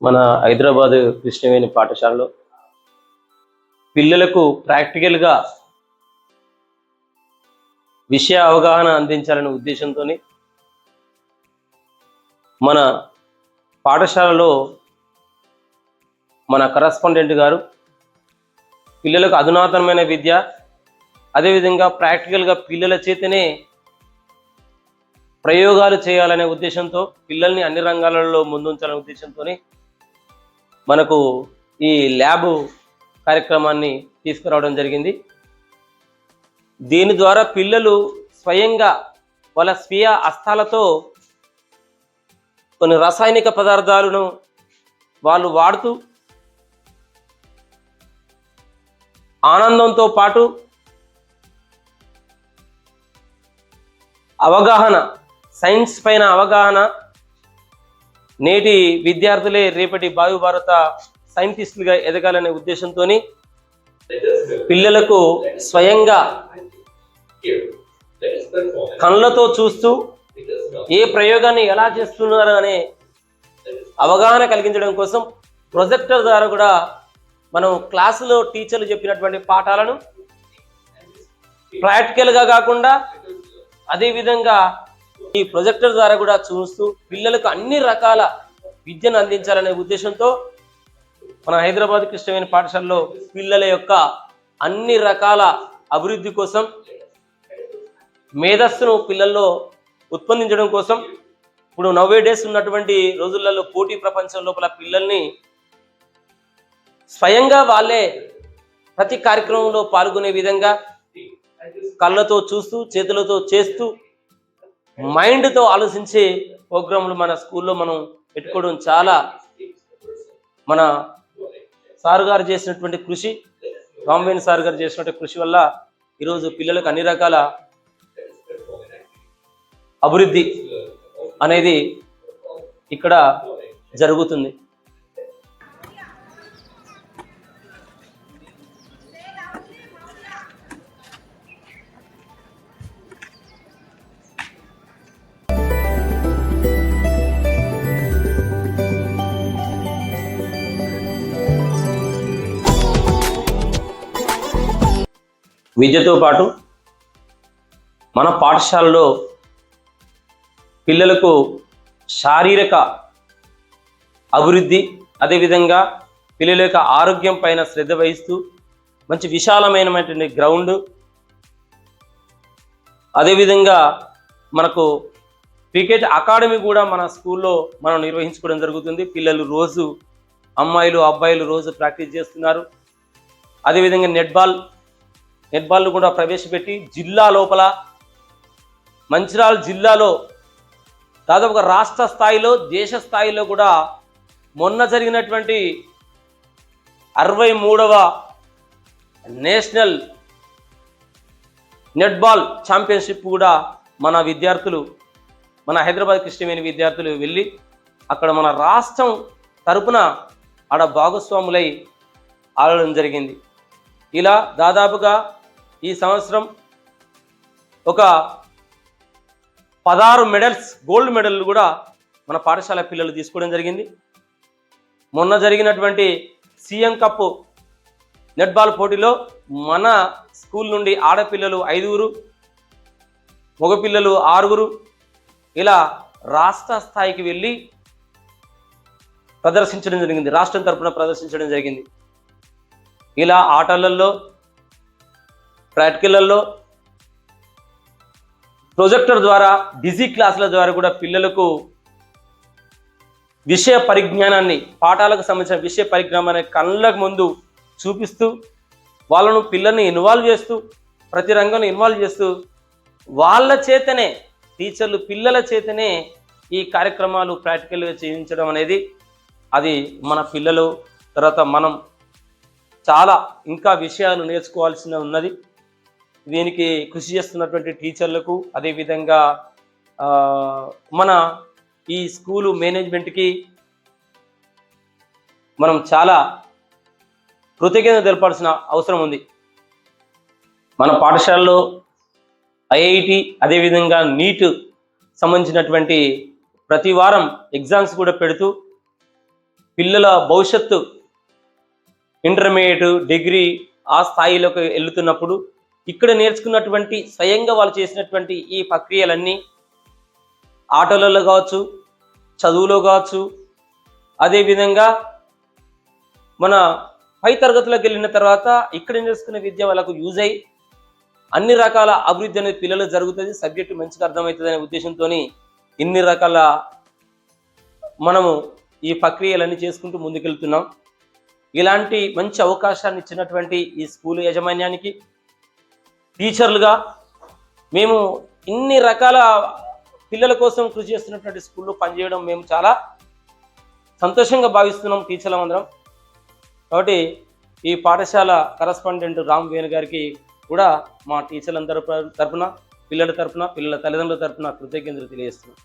మన హైదరాబాద్ కృష్ణవేణి పాఠశాలలో పిల్లలకు ప్రాక్టికల్గా విషయ అవగాహన అందించాలనే ఉద్దేశంతో మన పాఠశాలలో మన కరస్పాండెంట్ గారు పిల్లలకు అధునాతనమైన విద్య, అదేవిధంగా ప్రాక్టికల్గా పిల్లల చేతనే ప్రయోగాలు చేయాలనే ఉద్దేశంతో పిల్లల్ని అన్ని రంగాలలో ముందుంచాలనే ఉద్దేశంతో మనకు ఈ ల్యాబ్ కార్యక్రమాన్ని తీసుకురావడం జరిగింది. దీని ద్వారా పిల్లలు స్వయంగా వాళ్ళ స్వీయ హస్తాలతో కొన్ని రసాయనిక పదార్థాలను వాళ్ళు వాడుతూ ఆనందంతో పాటు అవగాహన, సైన్స్ పైన అవగాహన, నేటి విద్యార్థులే రేపటి భావి భారత సైంటిస్టులుగా ఎదగాలనే ఉద్దేశంతో పిల్లలకు స్వయంగా కళ్ళతో చూస్తూ ఏ ప్రయోగాన్ని ఎలా చేస్తున్నారు అనే అవగాహన కలిగించడం కోసం ప్రొజెక్టర్ ద్వారా కూడా మనం క్లాసులో టీచర్లు చెప్పినటువంటి పాఠాలను ప్రాక్టికల్గా కాకుండా అదేవిధంగా ఈ ప్రొజెక్టర్ ద్వారా కూడా చూస్తూ పిల్లలకు అన్ని రకాల విద్యను అందించాలనే ఉద్దేశంతో మన హైదరాబాద్ కృష్ణవేణి పాఠశాలలో పిల్లల యొక్క అన్ని రకాల అభివృద్ధి కోసం, మేధస్సును పిల్లల్లో ఉత్పన్నించడం కోసం, ఇప్పుడు నవ్వే డేస్ ఉన్నటువంటి రోజులలో పోటీ ప్రపంచం లోపల పిల్లల్ని స్వయంగా వాళ్ళే ప్రతి కార్యక్రమంలో పాల్గొనే విధంగా కళ్ళతో చూస్తూ చేతులతో చేస్తూ మైండ్తో ఆలోచించే ప్రోగ్రాంలు మన స్కూల్లో మనం పెట్టుకోవడం చాలా మన సార్ గారు చేసినటువంటి కృషి, రామవేణి సార్ గారు చేసినటువంటి కృషి వల్ల ఈరోజు పిల్లలకు అన్ని రకాల అభివృద్ధి అనేది ఇక్కడ జరుగుతుంది. విద్యతో పాటు మన పాఠశాలలో పిల్లలకు శారీరక అభివృద్ధి, అదేవిధంగా పిల్లల యొక్క ఆరోగ్యం పైన శ్రద్ధ వహిస్తూ మంచి విశాలమైనటువంటి గ్రౌండ్, అదేవిధంగా మనకు క్రికెట్ అకాడమీ కూడా మన స్కూల్లో మనం నిర్వహించుకోవడం జరుగుతుంది. పిల్లలు రోజు, అమ్మాయిలు అబ్బాయిలు రోజు ప్రాక్టీస్ చేస్తున్నారు. అదేవిధంగా నెట్బాల్ కూడా ప్రవేశపెట్టి జిల్లా లోపల మంచిర్యాల జిల్లాలో దాదాపుగా రాష్ట్ర స్థాయిలో, దేశ స్థాయిలో కూడా మొన్న జరిగినటువంటి 63వ నేషనల్ నెట్బాల్ ఛాంపియన్షిప్ కూడా మన విద్యార్థులు, మన హైదరాబాద్ కృష్ణవేణి విద్యార్థులు వెళ్ళి అక్కడ మన రాష్ట్రం తరపున ఆడ భాగస్వాములై ఆడడం జరిగింది. ఇలా దాదాపుగా ఈ సంవత్సరం ఒక 16 మెడల్స్, గోల్డ్ మెడల్లు కూడా మన పాఠశాల పిల్లలు తీసుకోవడం జరిగింది. మొన్న జరిగినటువంటి సీఎం కప్ నెట్బాల్ పోటీలో మన స్కూల్ నుండి ఆడపిల్లలు 5, మగపిల్లలు 6 ఇలా రాష్ట్ర స్థాయికి వెళ్ళి ప్రదర్శించడం జరిగింది, రాష్ట్రం తరపున ప్రదర్శించడం జరిగింది. ఇలా ఆటలలో, ప్రాక్టికల్లో, ప్రొజెక్టర్ ద్వారా, డిజీ క్లాసుల ద్వారా కూడా పిల్లలకు విషయ పరిజ్ఞానాన్ని, పాఠాలకు సంబంధించిన విషయ పరిజ్ఞానాన్ని కళ్ళకు ముందు చూపిస్తూ వాళ్ళను పిల్లల్ని ఇన్వాల్వ్ చేస్తూ, ప్రతి రంగంలో ఇన్వాల్వ్ చేస్తూ వాళ్ళ చేతనే టీచర్లు పిల్లల చేతనే ఈ కార్యక్రమాలు ప్రాక్టికల్గా చేయించడం అనేది అది మన పిల్లలు, తర్వాత మనం చాలా ఇంకా విషయాలు నేర్చుకోవాల్సిన ఉన్నది. దీనికి కృషి చేస్తున్నటువంటి టీచర్లకు, అదేవిధంగా మన ఈ స్కూలు మేనేజ్మెంట్కి మనం చాలా కృతజ్ఞత తెలపాల్సిన అవసరం ఉంది. మన పాఠశాలలో ఐఐటి, అదేవిధంగా నీట్ సంబంధించినటువంటి ప్రతి వారం ఎగ్జామ్స్ కూడా పెడుతూ పిల్లల భవిష్యత్తు ఇంటర్మీడియట్, డిగ్రీ ఆ స్థాయిలోకి వెళ్తున్నప్పుడు ఇక్కడ నేర్చుకున్నటువంటి స్వయంగా వాళ్ళు చేసినటువంటి ఈ ప్రక్రియలన్నీ ఆటలలో కావచ్చు, చదువులో కావచ్చు, అదేవిధంగా మన పై తరగతిలోకి వెళ్ళిన తర్వాత ఇక్కడ నేర్చుకున్న విద్య వాళ్ళకు యూజ్ అయ్యి అన్ని రకాల అభివృద్ధి అనేది పిల్లలు జరుగుతుంది, సబ్జెక్టు మంచిగా అర్థమవుతుంది అనే ఉద్దేశంతో ఇన్ని రకాల మనము ఈ ప్రక్రియలన్నీ చేసుకుంటూ ముందుకెళ్తున్నాం. ఇలాంటి మంచి అవకాశాన్ని ఇచ్చినటువంటి ఈ స్కూల్ యాజమాన్యానికి, టీచర్లుగా మేము ఇన్ని రకాల పిల్లల కోసం కృషి చేస్తున్నటువంటి స్కూల్లో పనిచేయడం మేము చాలా సంతోషంగా భావిస్తున్నాం టీచర్లం అందరం. కాబట్టి ఈ పాఠశాల కరస్పాండెంట్ రామ్ వేణు గారికి కూడా మా టీచర్లందరి తరపున, పిల్లల తరపున, పిల్లల తల్లిదండ్రుల తరపున కృతజ్ఞతలు తెలియజేస్తున్నాం.